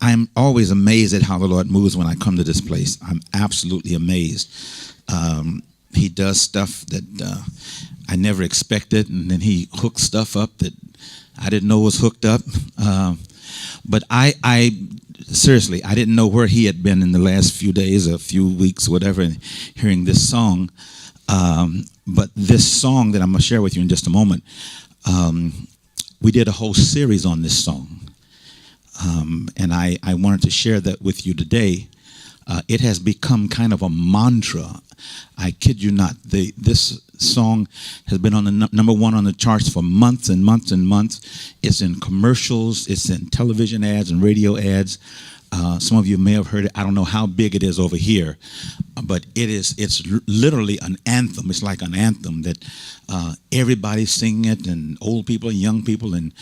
I'm always amazed at how the Lord moves when I come to this place. I'm absolutely amazed. He does stuff that I never expected, and then he hooks stuff up that I didn't know was hooked up. But I seriously, I didn't know where he had been in the last few days, a few weeks, whatever, and hearing this song. But this song that I'm going to share with you in just a moment, we did a whole series on this song. And I wanted to share that with you today. It has become kind of a mantra. I kid you not. This song has been on the number one on the charts for months and months and months. It's in commercials. It's in television ads and radio ads. Some of you may have heard it. I don't know how big it is over here, but it's literally an anthem. It's like an anthem that everybody's singing it, and old people and young people and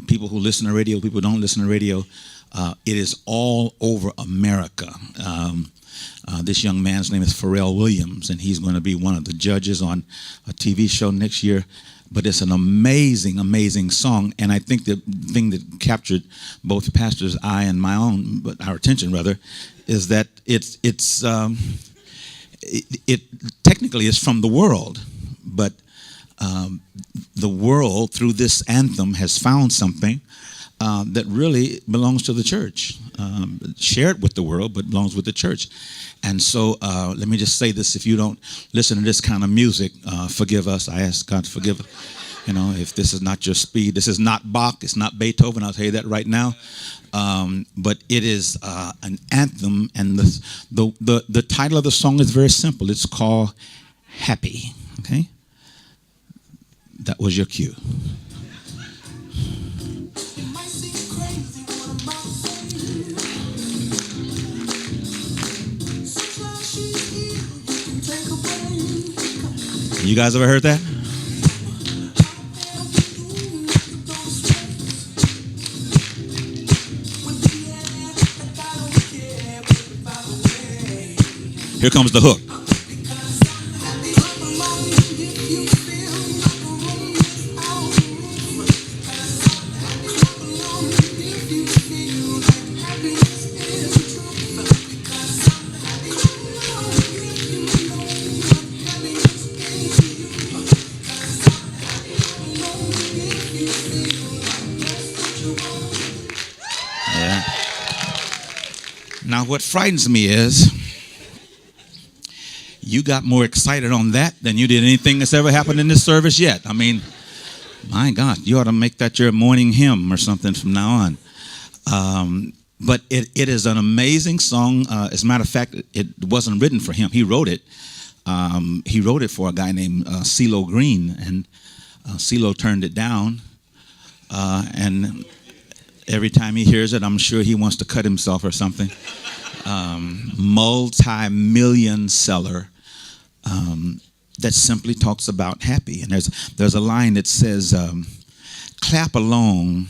people who listen to radio, people who don't listen to radio. It is all over America. This young man's name is Pharrell Williams, and he's going to be one of the judges on a TV show next year. But it's an amazing, amazing song, and I think the thing that captured both Pastor's eye and my own, but our attention rather, is that it technically is from the world, but the world through this anthem has found something that really belongs to the church, shared with the world, but belongs with the church. And so let me just say this: if you don't listen to this kind of music, forgive us. I ask God to forgive us. You know, if this is not your speed, this is not Bach, it's not Beethoven. I'll tell you that right now. But it is an anthem, and the title of the song is very simple. It's called "Happy." Okay, that was your cue. You guys ever heard that? Here comes the hook. Yeah. Now, what frightens me is you got more excited on that than you did anything that's ever happened in this service yet. I mean, my God, you ought to make that your morning hymn or something from now on. But it is an amazing song. As a matter of fact, it wasn't written for him. He wrote it. He wrote it for a guy named CeeLo Green, and CeeLo turned it down. And every time he hears it, I'm sure he wants to cut himself or something. Multi-million seller that simply talks about happy. And there's a line that says, clap along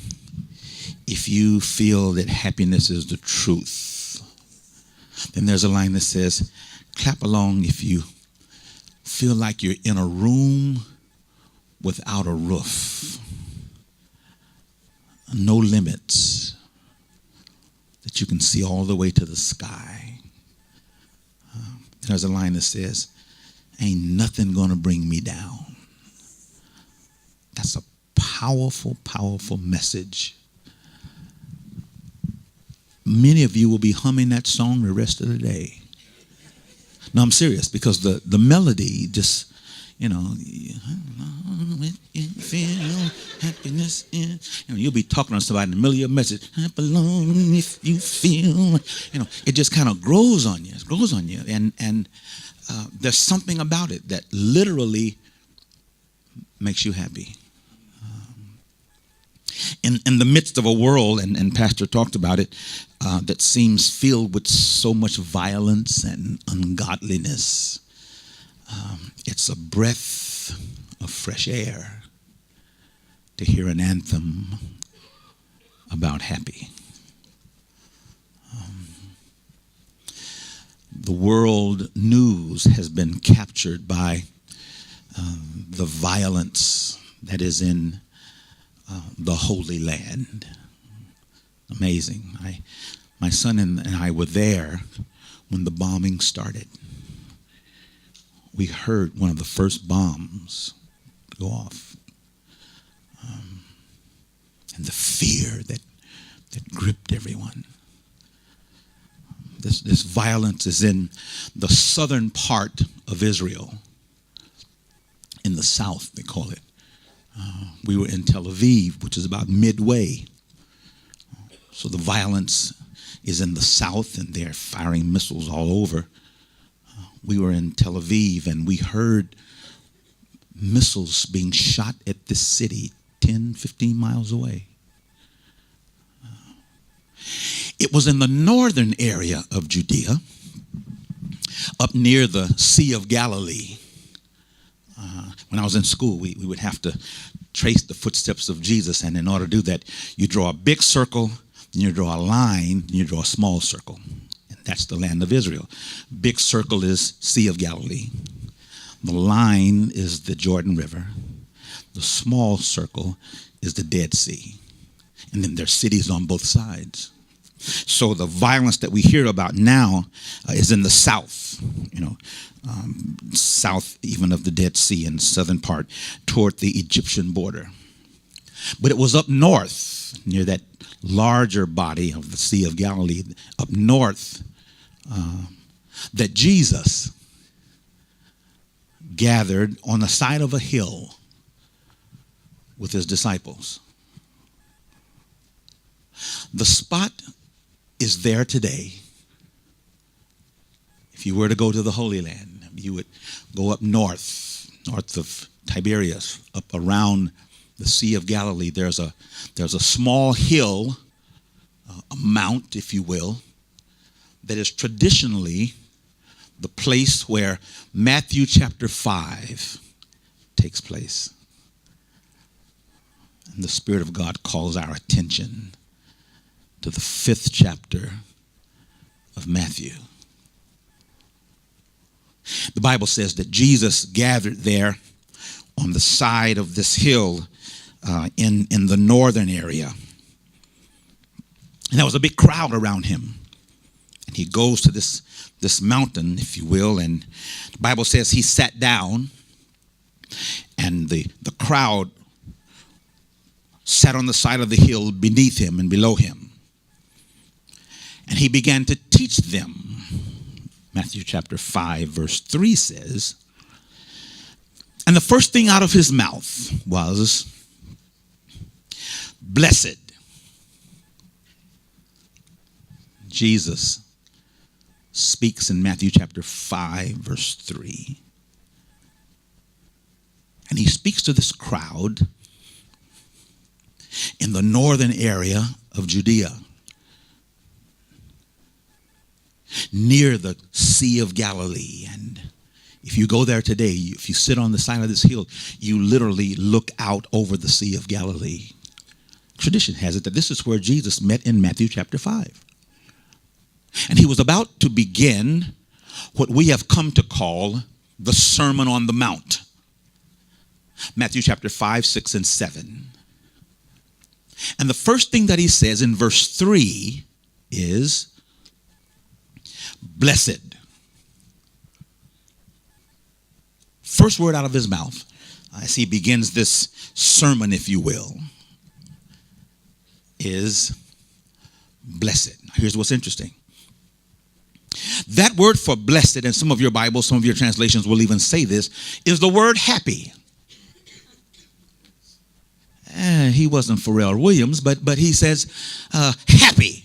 if you feel that happiness is the truth. Then there's a line that says, clap along if you feel like you're in a room without a roof. No limits, that you can see all the way to the sky. There's a line that says, ain't nothing gonna bring me down. That's a powerful, powerful message. Many of you will be humming that song the rest of the day. No, I'm serious, because the melody just, you know, feel happiness in, you'll be talking to somebody in the middle of your message. Clap along if you feel, it just kind of grows on you. It grows on you, and there's something about it that literally makes you happy. In the midst of a world, and Pastor talked about it, that seems filled with so much violence and ungodliness, it's a breath of fresh air to hear an anthem about happy. The world news has been captured by the violence that is in the Holy Land. Amazing. My son and I were there when the bombing started. We heard one of the first bombs go off. And the fear that gripped everyone. This violence is in the southern part of Israel. In the south, they call it. We were in Tel Aviv, which is about midway. So the violence is in the south, and they're firing missiles all over. We were in Tel Aviv, and we heard missiles being shot at this city 10, 15 miles away. It was in the northern area of Judea, up near the Sea of Galilee. When I was in school, we would have to trace the footsteps of Jesus, and in order to do that, you draw a big circle, then you draw a line, then you draw a small circle. And that's the land of Israel. Big circle is Sea of Galilee. The line is the Jordan River. The small circle is the Dead Sea. And then there's cities on both sides. So the violence that we hear about now is in the south, south even of the Dead Sea in the southern part toward the Egyptian border. But it was up north near that larger body of the Sea of Galilee, up north, that Jesus gathered on the side of a hill with his disciples. The spot is there today. If you were to go to the Holy Land, you would go up north of Tiberias, up around the Sea of Galilee. There's a small hill, a mount, if you will, that is traditionally the place where Matthew chapter 5 takes place. And the Spirit of God calls our attention to the 5th chapter of Matthew. The Bible says that Jesus gathered there on the side of this hill in the northern area. And there was a big crowd around him. And he goes to this mountain, if you will, and the Bible says he sat down, and the crowd sat on the side of the hill beneath him and below him. And he began to teach them. Matthew chapter 5, verse 3 says, and the first thing out of his mouth was, blessed. Jesus speaks in Matthew chapter 5, verse 3. And he speaks to this crowd in the northern area of Judea, near the Sea of Galilee. And if you go there today, if you sit on the side of this hill, you literally look out over the Sea of Galilee. Tradition has it that this is where Jesus met in Matthew chapter 5. And he was about to begin what we have come to call the Sermon on the Mount. Matthew chapter 5, 6, and 7. And the first thing that he says in verse 3 is, blessed. First word out of his mouth as he begins this sermon, if you will, is blessed. Here's what's interesting. That word for blessed, and some of your Bibles, some of your translations will even say this, is the word happy. He wasn't Pharrell Williams, but he says happy.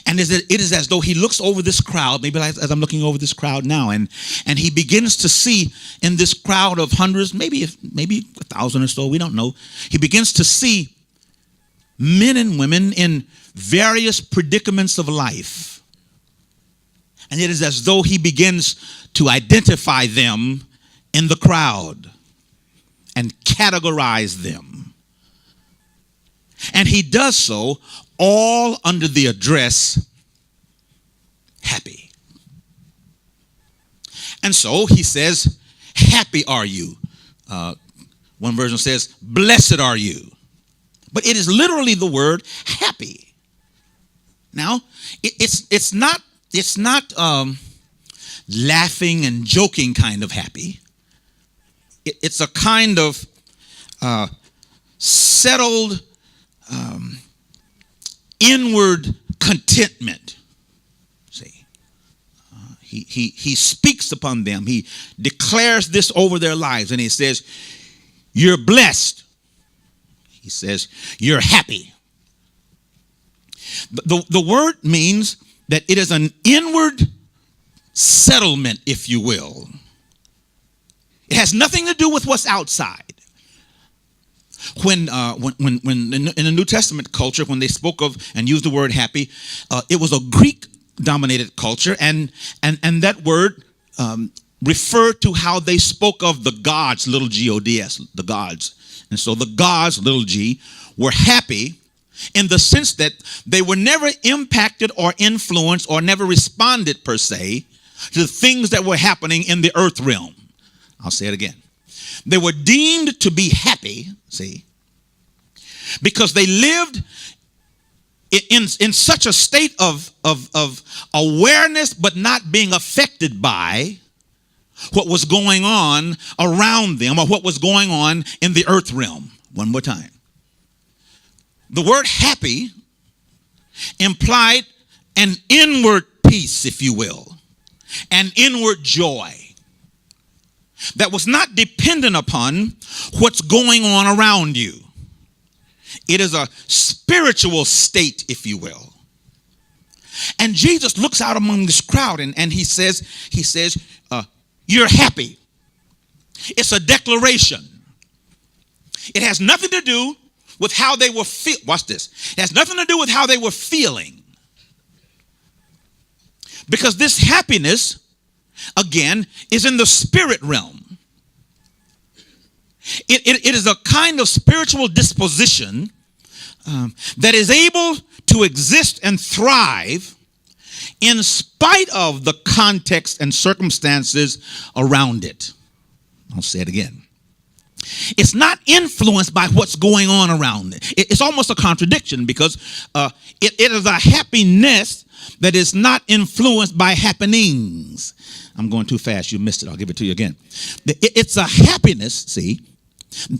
And it is as though he looks over this crowd, maybe like as I'm looking over this crowd now, and he begins to see in this crowd of hundreds, maybe 1,000 or so, we don't know. He begins to see men and women in various predicaments of life. And it is as though he begins to identify them in the crowd and categorize them. And he does so all under the address happy. And so he says, happy are you. One version says, blessed are you. but it is literally the word happy. Now, it's not laughing and joking kind of happy. It's a kind of settled inward contentment. See, he speaks upon them. He declares this over their lives, and he says, "You're blessed." He says, "You're happy." The word means that it is an inward settlement, if you will. It has nothing to do with what's outside. When in the New Testament culture, when they spoke of and used the word happy, it was a Greek-dominated culture, and that word referred to how they spoke of the gods, little g-o-d-s, the gods. And so the gods, little g, were happy in the sense that they were never impacted or influenced or never responded per se to the things that were happening in the earth realm. I'll say it again. They were deemed to be happy, see, because they lived in such a state of awareness but not being affected by what was going on around them or what was going on in the earth realm. One more time. The word happy implied an inward peace, if you will, an inward joy that was not dependent upon what's going on around you. It is a spiritual state, if you will. And Jesus looks out among this crowd and he says, "You're happy." It's a declaration. It has nothing to do with how they were watch this. It has nothing to do with how they were feeling. Because this happiness, again, is in the spirit realm. It is a kind of spiritual disposition that is able to exist and thrive in spite of the context and circumstances around it. I'll say it again. It's not influenced by what's going on around it. It's almost a contradiction because it is a happiness that is not influenced by happenings. I'm going too fast. You missed it. I'll give it to you again. It's a happiness, see,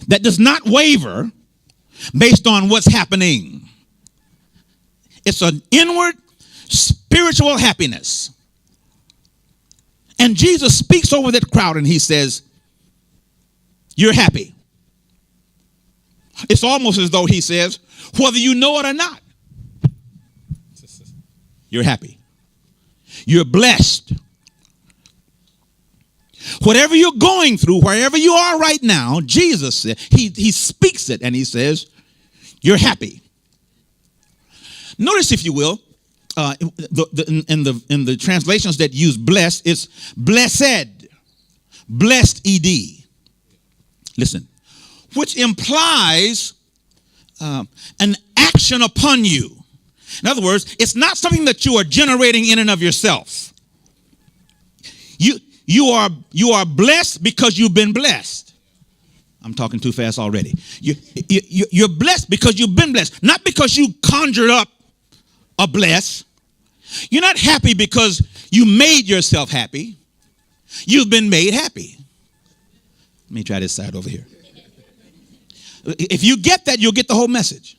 that does not waver based on what's happening. It's an inward spiritual happiness. And Jesus speaks over that crowd and he says, "You're happy." It's almost as though he says, whether you know it or not, you're happy. You're blessed. Whatever you're going through, wherever you are right now, Jesus said, he speaks it and he says, "You're happy." Notice, if you will, in the translations that use blessed, it's blessed, blessed ed. Listen, which implies an action upon you. In other words, it's not something that you are generating in and of yourself. You are blessed because you've been blessed. I'm talking too fast already. You're blessed because you've been blessed, not because you conjured up a bless. You're not happy because you made yourself happy. You've been made happy. Let me try this side over here. If you get that, you'll get the whole message.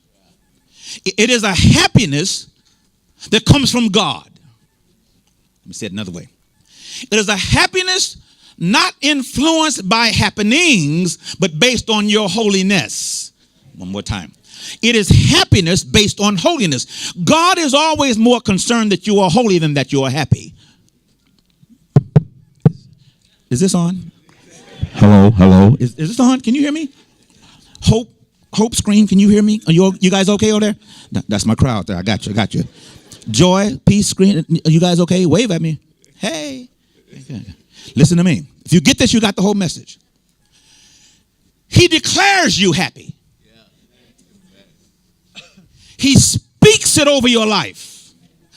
It is a happiness that comes from God. Let me say it another way. It is a happiness not influenced by happenings, but based on your holiness. One more time. It is happiness based on holiness. God is always more concerned that you are holy than that you are happy. Is this on? Hello. Is this on? Can you hear me? Hope scream, can you hear me? Are you guys okay over there? That's my crowd there. I got you. Joy, peace, scream. Are you guys okay? Wave at me. Hey. Listen to me. If you get this, you got the whole message. He declares you happy. He speaks it over your life.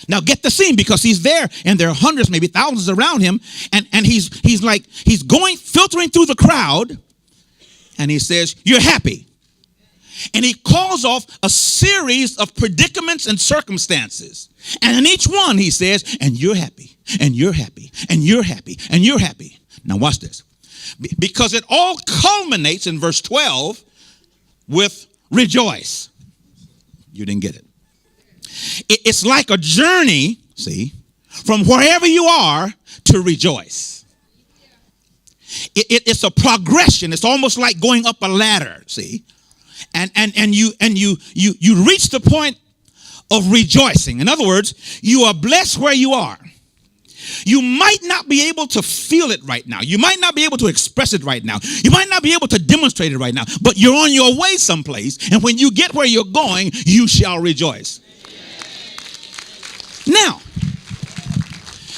Now get the scene, because he's there and there are hundreds, maybe thousands around him, and he's filtering through the crowd, and he says, "You're happy." And he calls off a series of predicaments and circumstances. And in each one, he says, and you're happy, and you're happy, and you're happy, and you're happy. Now watch this. Because it all culminates in verse 12 with rejoice. You didn't get it. It's like a journey, see, from wherever you are to rejoice. It's a progression. It's almost like going up a ladder, see. And you reach the point of rejoicing. In other words, you are blessed where you are. You might not be able to feel it right now. You might not be able to express it right now. You might not be able to demonstrate it right now, but you're on your way someplace. And when you get where you're going, you shall rejoice. Now,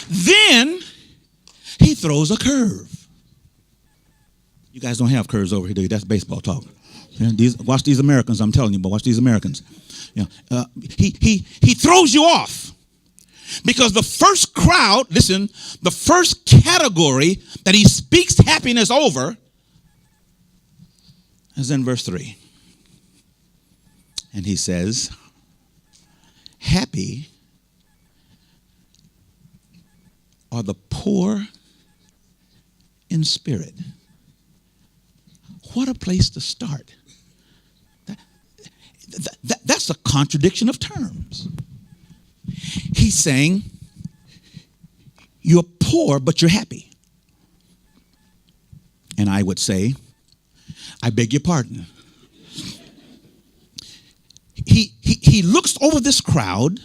then he throws a curve. You guys don't have curves over here, do you? That's baseball talk. Watch these Americans, I'm telling you, but watch these Americans. He throws you off. Because the first crowd, listen, the first category that he speaks happiness over is in verse 3. And he says, happy are the poor in spirit. What a place to start. That's a contradiction of terms. He's saying, you're poor, but you're happy. And I would say, I beg your pardon. He looks over this crowd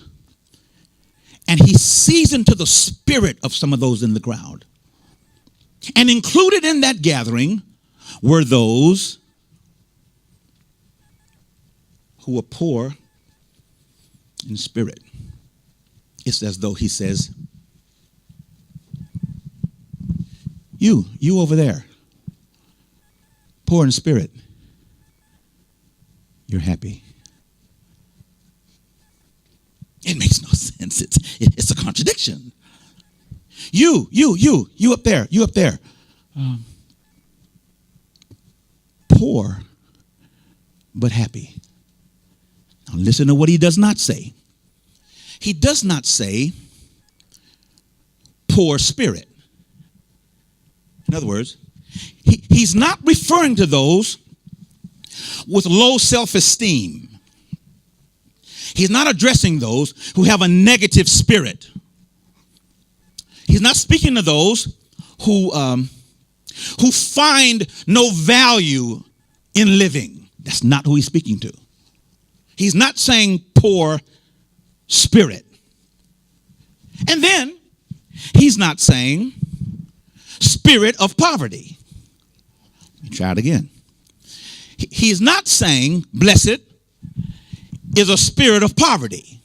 and he sees into the spirit of some of those in the crowd. And included in that gathering were those who were poor in spirit. It's as though he says, you over there, poor in spirit, you're happy. It makes no sense. It's a contradiction. You up there, poor but happy. Now listen to what he does not say. He does not say poor spirit. In other words, he's not referring to those with low self-esteem. He's not addressing those who have a negative spirit. He's not speaking to those who find no value in living. That's not who he's speaking to. He's not saying poor spirit. And then he's not saying spirit of poverty. Let me try it again. He's not saying blessed is a spirit of poverty.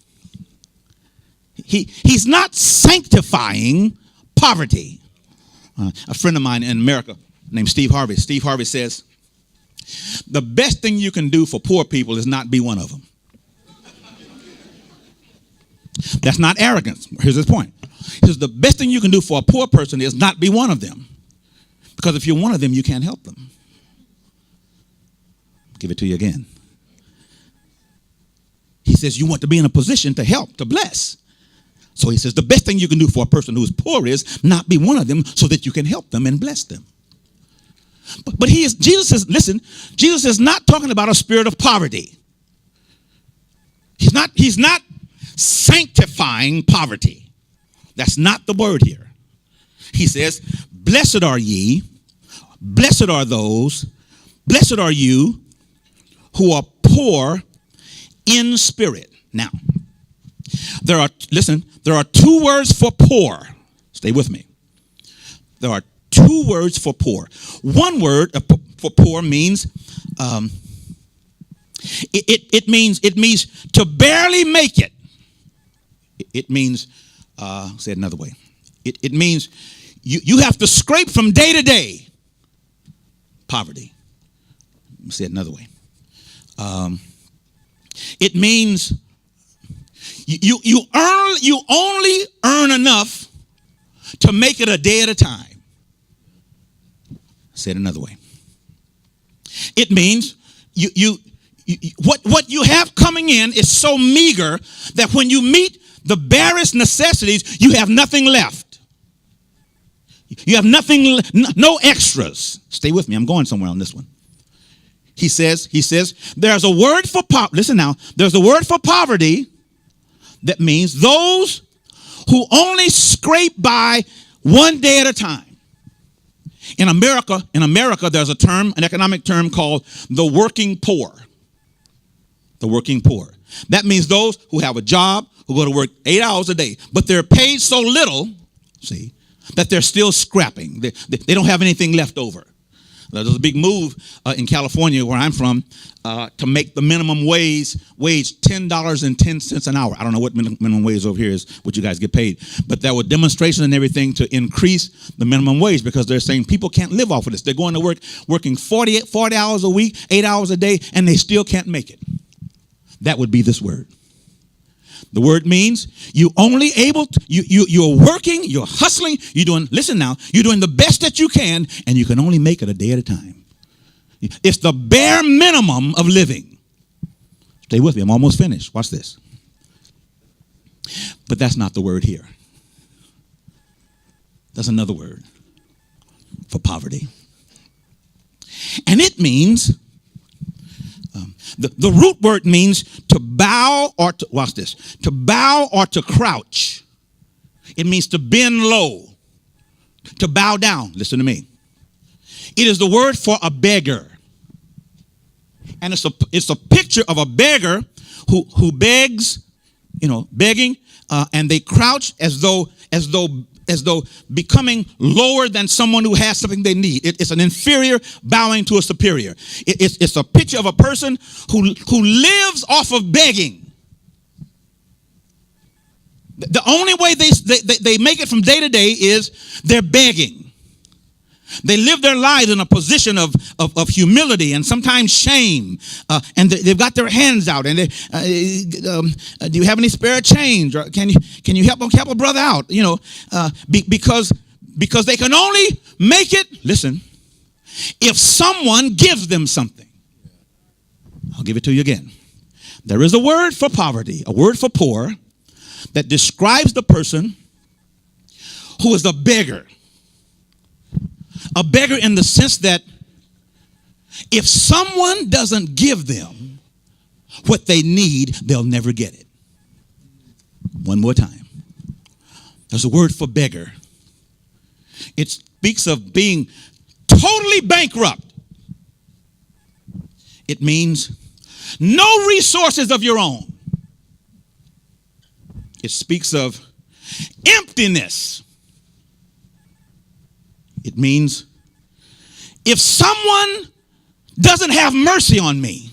He's not sanctifying poverty. A friend of mine in America named Steve Harvey says, the best thing you can do for poor people is not be one of them. That's not arrogance. Here's his point. He says the best thing you can do for a poor person is not be one of them. Because if you're one of them, you can't help them. Give it to you again. He says you want to be in a position to help, to bless. So he says the best thing you can do for a person who is poor is not be one of them so that you can help them and bless them. But Jesus is not talking about a spirit of poverty. He's not sanctifying poverty. That's not the word here. He says, blessed are ye, blessed are those, blessed are you who are poor in spirit. Now, there are two words for poor. Stay with me. There are two words for poor. One word for poor means it means to barely make it. It means say it another way. It means you have to scrape from day to day. Poverty. Let me say it another way. It means you only earn enough to make it a day at a time. Say it another way. It means you what you have coming in is so meager that when you meet the barest necessities, you have nothing left. You have nothing, no extras. Stay with me. I'm going somewhere on this one. He says, there's a word for poverty. Listen now. There's a word for poverty that means those who only scrape by one day at a time. In America, there's a term, an economic term called the working poor. The working poor. That means those who have a job, who go to work 8 hours a day, but they're paid so little, see, that they're still scrapping. They don't have anything left over. There's a big move in California, where I'm from, to make the minimum wage $10.10 an hour. I don't know what minimum wage over here is, what you guys get paid. But there were demonstrations and everything to increase the minimum wage, because they're saying people can't live off of this. They're going to work, working 40 hours a week, 8 hours a day, and they still can't make it. That would be this word. The word means you only able to, you're working, you're hustling, you're doing, listen now, you're doing the best that you can, and you can only make it a day at a time. It's the bare minimum of living. Stay with me, I'm almost finished. Watch this. But that's not the word here. That's another word for poverty. And it means, the root word means to bow or to, watch this, to bow or to crouch. It means to bend low, to bow down. Listen to me. It is the word for a beggar. And it's a picture of a beggar who begs, begging, and they crouch as though becoming lower than someone who has something they need. It's an inferior bowing to a superior. It's a picture of a person who lives off of begging. The only way they make it from day to day is they're begging. They live their lives in a position of humility and sometimes shame, and they've got their hands out. And do you have any spare change? Or can you help a brother out? Because they can only make it. Listen, if someone gives them something. I'll give it to you again. There is a word for poverty, a word for poor, that describes the person who is a beggar. A beggar in the sense that if someone doesn't give them what they need, they'll never get it. One more time. There's a word for beggar. It speaks of being totally bankrupt. It means no resources of your own. It speaks of emptiness. It means if someone doesn't have mercy on me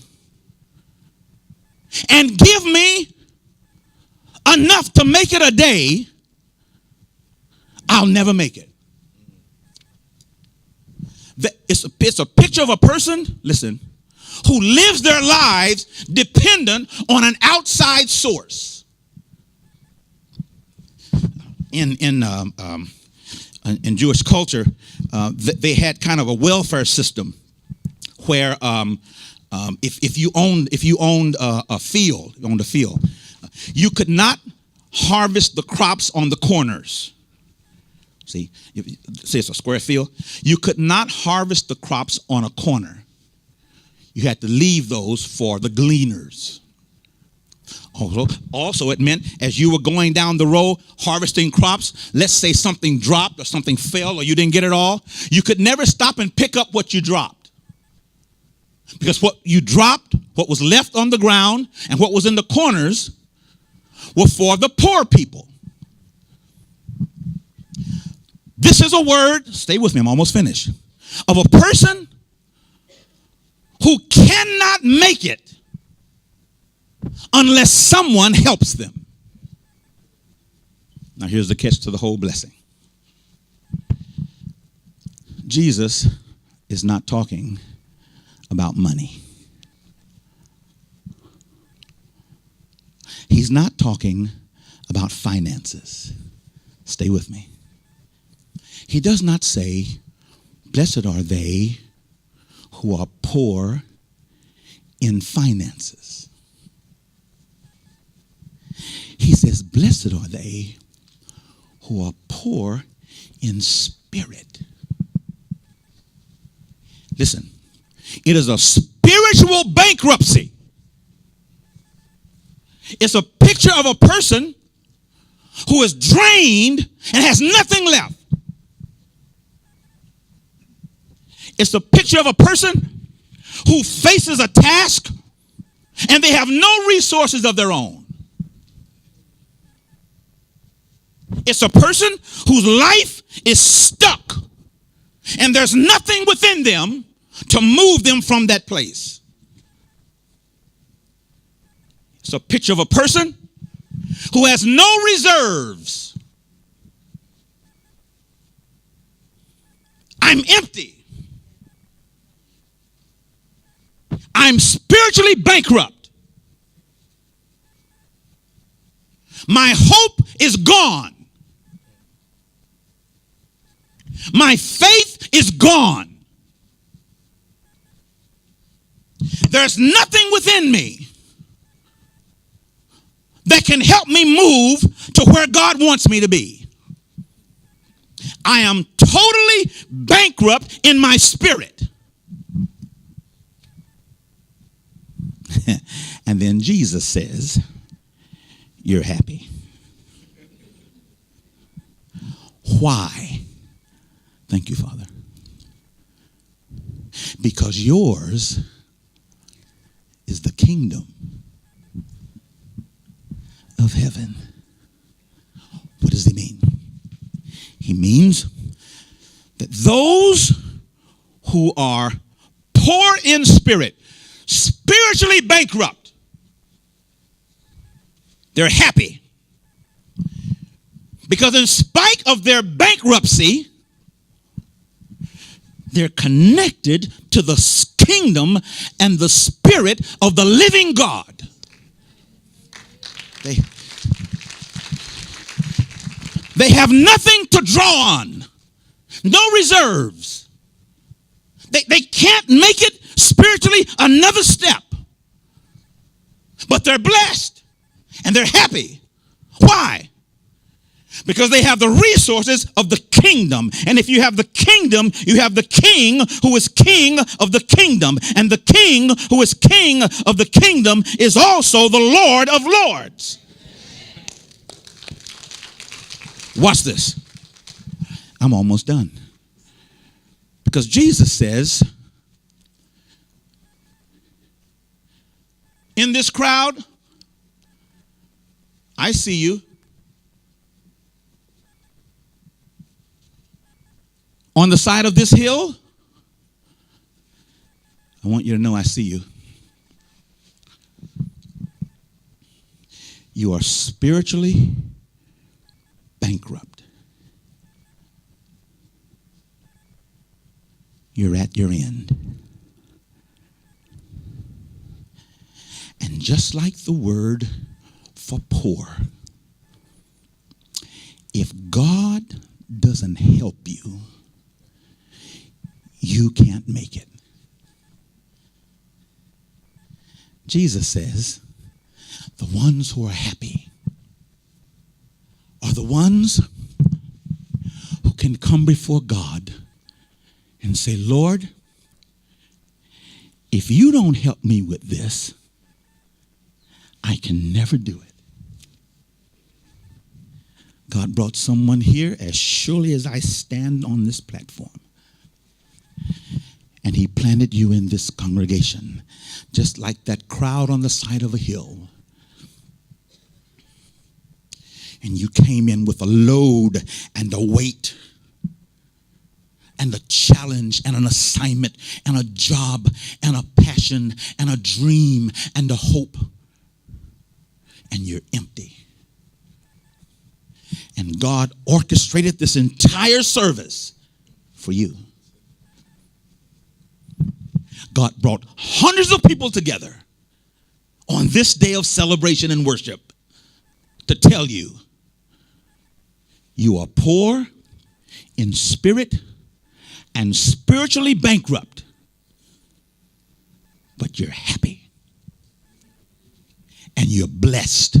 and give me enough to make it a day, I'll never make it. It's a picture of a person, listen, who lives their lives dependent on an outside source. In Jewish culture, they had kind of a welfare system where if you owned a field, you could not harvest the crops on the corners. See, it's a square field. You could not harvest the crops on a corner. You had to leave those for the gleaners. Also, it meant as you were going down the road harvesting crops, let's say something dropped or something fell or you didn't get it all, you could never stop and pick up what you dropped. Because what you dropped, what was left on the ground and what was in the corners were for the poor people. This is a word, stay with me, I'm almost finished, of a person who cannot make it unless someone helps them. Now here's the catch to the whole blessing. Jesus is not talking about money. He's not talking about finances. Stay with me. He does not say, blessed are they who are poor in finances. He says, blessed are they who are poor in spirit. Listen, it is a spiritual bankruptcy. It's a picture of a person who is drained and has nothing left. It's a picture of a person who faces a task and they have no resources of their own. It's a person whose life is stuck and there's nothing within them to move them from that place. It's a picture of a person who has no reserves. I'm empty. I'm spiritually bankrupt. My hope is gone. My faith is gone. There's nothing within me that can help me move to where God wants me to be. I am totally bankrupt in my spirit. And then Jesus says, you're happy. Why? Thank you, Father. Because yours is the kingdom of heaven. What does he mean? He means that those who are poor in spirit, spiritually bankrupt, they're happy. Because in spite of their bankruptcy, they're connected to the kingdom and the spirit of the living God. They have nothing to draw on. No reserves. They can't make it spiritually another step. But they're blessed and they're happy. Why? Because they have the resources of the kingdom. And if you have the kingdom, you have the king who is king of the kingdom. And the king who is king of the kingdom is also the Lord of lords. Watch this. I'm almost done. Because Jesus says, in this crowd, I see you. On the side of this hill, I want you to know I see you. You are spiritually bankrupt. You're at your end. And just like the word for poor, if God doesn't help you, you can't make it. Jesus says, the ones who are happy are the ones who can come before God and say, Lord, if you don't help me with this, I can never do it. God brought someone here as surely as I stand on this platform. And he planted you in this congregation, just like that crowd on the side of a hill. And you came in with a load and a weight and a challenge and an assignment and a job and a passion and a dream and a hope. And you're empty. And God orchestrated this entire service for you. God brought hundreds of people together on this day of celebration and worship to tell you, you are poor in spirit and spiritually bankrupt, but you're happy. and you're blessed.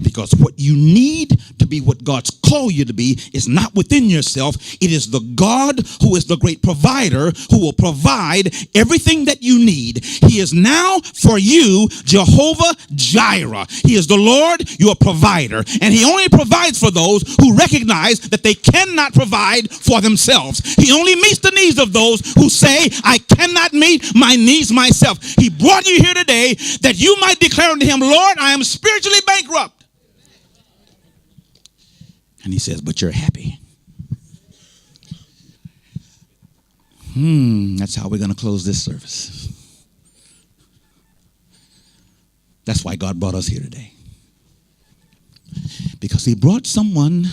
Because what you need to be what God's called you to be is not within yourself. It is the God who is the great provider who will provide everything that you need. He is now for you Jehovah Jireh. He is the Lord, your provider. And he only provides for those who recognize that they cannot provide for themselves. He only meets the needs of those who say, I cannot meet my needs myself. He brought you here today that you might declare unto him, Lord, I am spiritually bankrupt. And he says, but you're happy. That's how we're going to close this service. That's why God brought us here today. Because he brought someone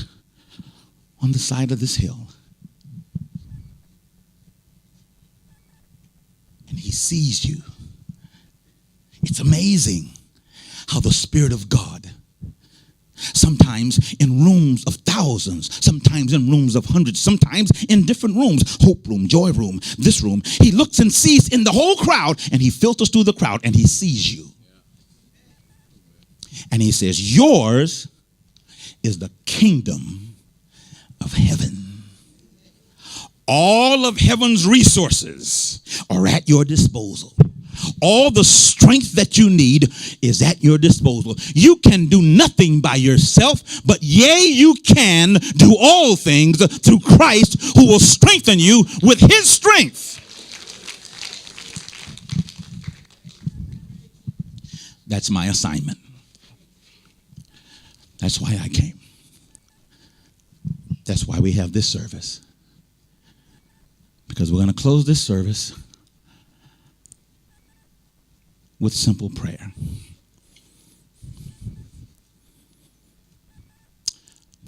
on the side of this hill. And he sees you. It's amazing how the Spirit of God, sometimes in rooms of thousands, sometimes in rooms of hundreds, sometimes in different rooms, hope room, joy room, this room, he looks and sees in the whole crowd, and he filters through the crowd and he sees you. And he says, yours is the kingdom of heaven. All of heaven's resources are at your disposal. All the strength that you need is at your disposal. You can do nothing by yourself, but yea, you can do all things through Christ who will strengthen you with his strength. That's my assignment. That's why I came. That's why we have this service. Because we're going to close this service with simple prayer.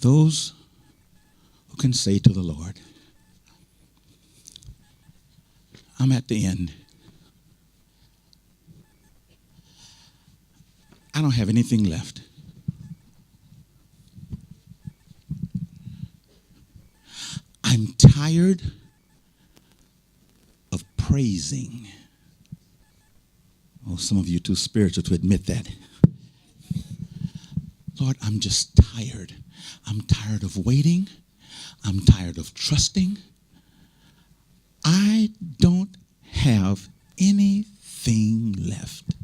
Those who can say to the Lord, I'm at the end. I don't have anything left. I'm tired of praising. Oh, some of you are too spiritual to admit that. Lord, I'm just tired. I'm tired of waiting. I'm tired of trusting. I don't have anything left.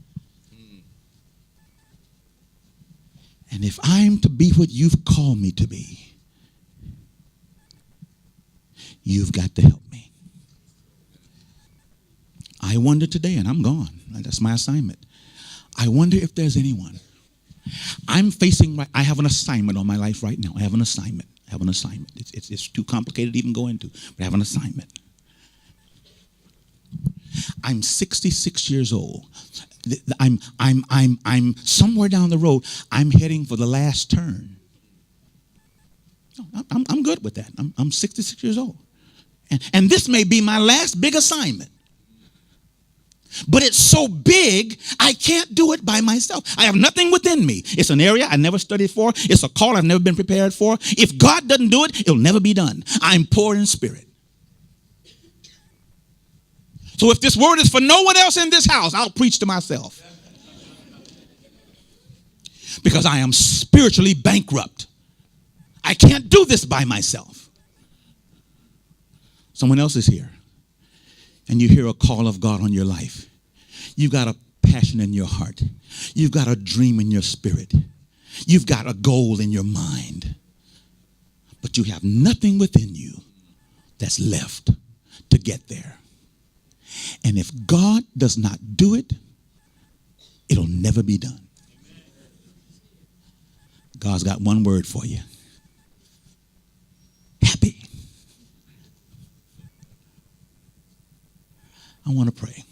And if I'm to be what you've called me to be, you've got to help me. I wonder today, and I'm gone. That's my assignment. I wonder if there's anyone. I have an assignment on my life right now. I have an assignment. It's too complicated to even go into, but I have an assignment. I'm 66 years old. I'm somewhere down the road. I'm heading for the last turn. I'm good with that. I'm 66 years old. And this may be my last big assignment. But it's so big, I can't do it by myself. I have nothing within me. It's an area I never studied for. It's a call I've never been prepared for. If God doesn't do it, it'll never be done. I'm poor in spirit. So if this word is for no one else in this house, I'll preach to myself. Because I am spiritually bankrupt. I can't do this by myself. Someone else is here. And you hear a call of God on your life. You've got a passion in your heart. You've got a dream in your spirit. You've got a goal in your mind. But you have nothing within you that's left to get there. And if God does not do it, it'll never be done. God's got one word for you. Happy. I want to pray.